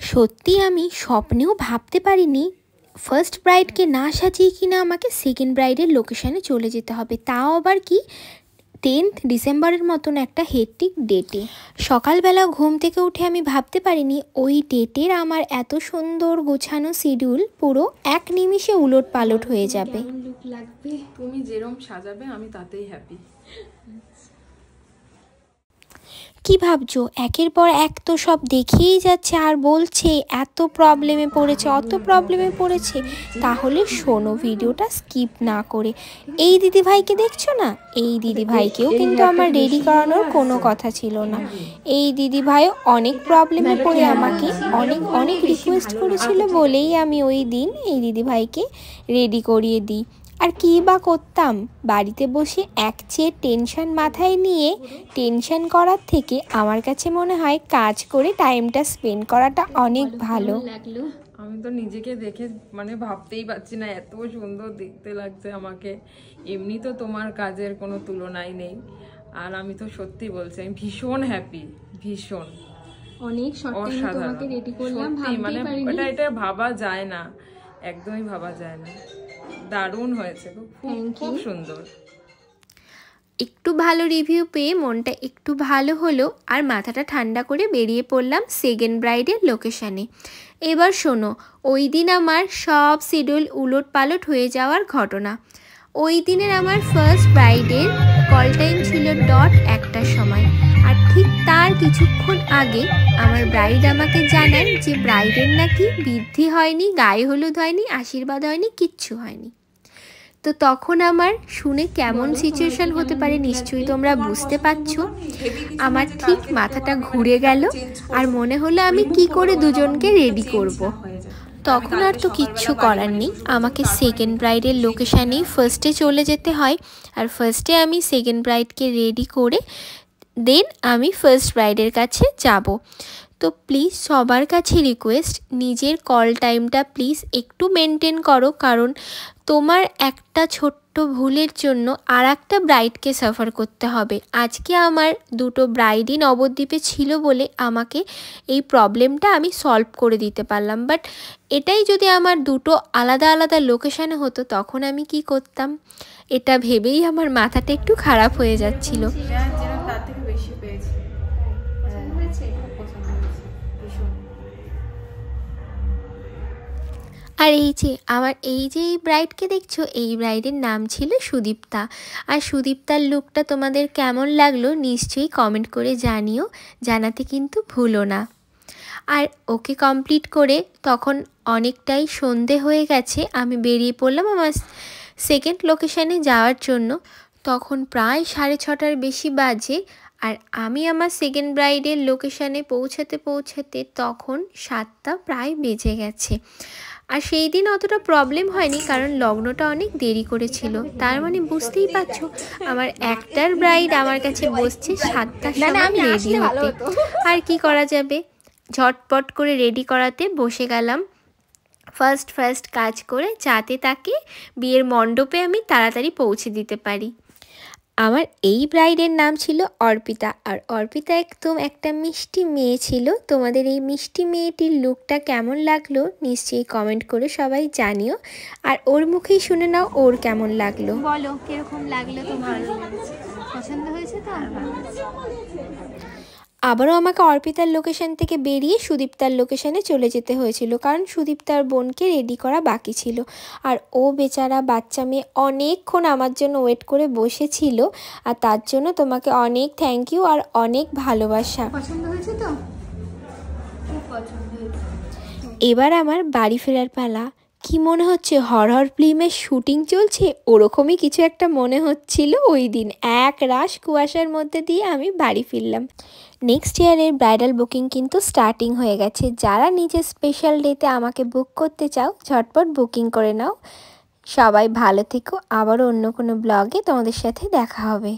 সত্যি আমি স্বপ্নেও ভাবতে পারিনি ফার্স্ট ব্রাইডকে না সাজিয়ে কিনা আমাকে সেকেন্ড ব্রাইডের লোকেশানে চলে যেতে হবে, তাও আবার কি 10th ডিসেম্বরের মতন একটা হেক্টিক ডেটে। সকালবেলা ঘুম থেকে উঠে আমি ভাবতে পারিনি ওই ডেটের আমার এত সুন্দর গোছানো শিডিউল পুরো এক নিমিষে উলট পালট হয়ে যাবে। তুমি যেরকম সাজাবে আমি তাতেই হ্যাপি। কি ভাবছো? একের পর এক তো সব দেখিয়েই যাচ্ছে আর বলছে এত প্রবলেমে পড়েছে, অত প্রবলেমে পড়েছে। তাহলে শোনো, ভিডিওটা স্কিপ না করে। এই দিদিভাইকে দেখছো না? এই দিদিভাইকেও কিন্তু আমার রেডি করানোর কোনো কথা ছিল না। এই দিদিভাই অনেক প্রবলেমে পড়ে আমাকে অনেক রিকোয়েস্ট করেছিল বলেই আমি ওই দিন এই দিদিভাইকে রেডি করিয়ে দিই। আর কী বা করতাম, বাড়িতে বসে এক চেয়ে টেনশন মাথায় নিয়ে টেনশন করার থেকে আমার কাছে মনে হয় কাজ করে টাইমটা স্পেন্ড করাটা অনেক ভালো লাগলো। আমি তো নিজেকে দেখে মানে ভাবতেই পারছি না, এত সুন্দর দেখতে লাগছে আমাকে। এমনি তো তোমার কাজের কোনো তুলনাই নেই, আর আমি তো সত্যি বলছি আমি ভীষণ হ্যাপি, ভীষণ। অনেক শর্ট টাইমে তোমাকে রেডি করলাম, মানে এটা ভাবা যায় না, একদমই ভাবা যায় না। দারুণ হয়েছে, খুব সুন্দর। একটু ভালো রিভিউ পেয়ে মনটা একটু ভালো হলো আর মাথাটা ঠান্ডা করে বেরিয়ে পড়লাম সেকেন্ড ব্রাইডের লোকেশানে। এবার শোনো, ওই দিন আমার সব শিডিউল উলট পালট হয়ে যাওয়ার ঘটনা। ওই দিনের আমার ফার্স্ট ব্রাইডের কল টাইম ছিল ডট 1টার সময়, আর ঠিক তার কিছুক্ষণ আগে আমার ব্রাইড আমাকে জানান যে ব্রাইডের নাকি বৃদ্ধি হয়নি, গায়ে হলুদ হয়নি, আশীর্বাদ হয়নি, কিচ্ছু হয়নি। তো তখন আমার শুনে কেমন সিচুয়েশন হতে পারে নিশ্চয়ই তোমরা বুঝতে পারছো। আমার ঠিক মাথাটা ঘুরে গেল আর মনে হলো আমি কি করে দুজনকে রেডি করব। তখন আর তো কিচ্ছু করার নেই, আমাকে সেকেন্ড ব্রাইডের লোকেশানেই ফার্স্টে চলে যেতে হয়। আর ফার্স্টে আমি সেকেন্ড ব্রাইডকে রেডি করে দেন আমি ফার্স্ট ব্রাইডের কাছে যাব। তো প্লিজ সবার কাছে রিকোয়েস্ট, নিজের কল টাইমটা প্লিজ একটু মেনটেন করো, কারণ তোমার একটা ছোট্ট ভুলের জন্য আর একটা ব্রাইডকে সাফার করতে হবে। আজকে আমার দুটো ব্রাইডই নবদ্বীপে ছিল বলে আমাকে এই প্রবলেমটা আমি সলভ করে দিতে পারলাম, বাট এটাই যদি আমার দুটো আলাদা আলাদা লোকেশানে হতো তখন আমি কি করতাম, এটা ভেবেই আমার মাথাটা একটু খারাপ হয়ে যাচ্ছিল। আর এই যে এই ব্রাইডকে দেখছো, এই ব্রাইডের নাম ছিল সুদীপ্তা। আর সুদীপ্তার লুকটা তোমাদের কেমন লাগলো নিশ্চয়ই কমেন্ট করে জানিও, জানাতে কিন্তু ভুলো না। আর ওকে কমপ্লিট করে তখন অনেকটাই সন্ধে হয়ে গেছে, আমি বেরিয়ে পড়লাম আমার সেকেন্ড লোকেশানে যাওয়ার জন্য। তখন প্রায় 6:30 বেশি বাজে, আর আমি আমার সেকেন্ড ব্রাইডের লোকেশানে পৌঁছাতে তখন 7টা প্রায় বেজে গেছে। আর সেই দিন অতটা প্রবলেম হয়নি কারণ লগ্নটা অনেক দেরি করেছিল। তার মানে বুঝতেই পারছো আমার একটার ব্রাইড আমার কাছে বসছে 7টার সময় রেডি হতে। আর কি করা যাবে, ঝটপট করে রেডি করাতে বসে গেলাম। ফার্স্ট কাজ করে যাতে তাকে বিয়ের মণ্ডপে আমি তাড়াতাড়ি পৌঁছে দিতে পারি। আমার এই ব্রাইডের নাম ছিল অর্পিতা, আর অর্পিতা একদম একটা মিষ্টি মেয়ে ছিল। তোমাদের এই মিষ্টি মেয়েটির লুকটা কেমন লাগলো নিশ্চয়ই কমেন্ট করে সবাই জানিও, আর ওর মুখেই শুনে নাও ওর কেমন লাগলো। বলো কিরকম লাগলো তোমার? পছন্দ হয়েছে তো? আবারও আমাকে অর্পিতার লোকেশান থেকে বেরিয়ে সুদীপ্তার লোকেশানে চলে যেতে হয়েছিল, কারণ সুদীপ্তার বোনকে রেডি করা বাকি ছিল। আর ও বেচারা বাচ্চা মেয়ে অনেকক্ষণ আমার জন্য ওয়েট করে বসেছিল, আর তার জন্য তোমাকে অনেক থ্যাংক ইউ আর অনেক ভালোবাসা। পছন্দ হয়েছে তো? খুব পছন্দ হয়েছে। এবার আমার বাড়ি ফেরার পালা। কি মনে হচ্ছে হরর ফিল্মের শুটিং চলছে? ওরকমই কিছু একটা মনে হচ্ছিল। ওই দিন এক রাশ কুয়াশার মধ্যে দিয়ে আমি বাড়ি ফিরলাম। নেক্সট ইয়ারের ব্রাইডাল বুকিং কিন্তু স্টার্টিং হয়ে গেছে। যারা নিজের স্পেশাল ডেতে আমাকে বুক করতে চাও ঝটপট বুকিং করে নাও। সবাই ভালো থেকো, আবারও অন্য কোনো ব্লগে তোমাদের সাথে দেখা হবে।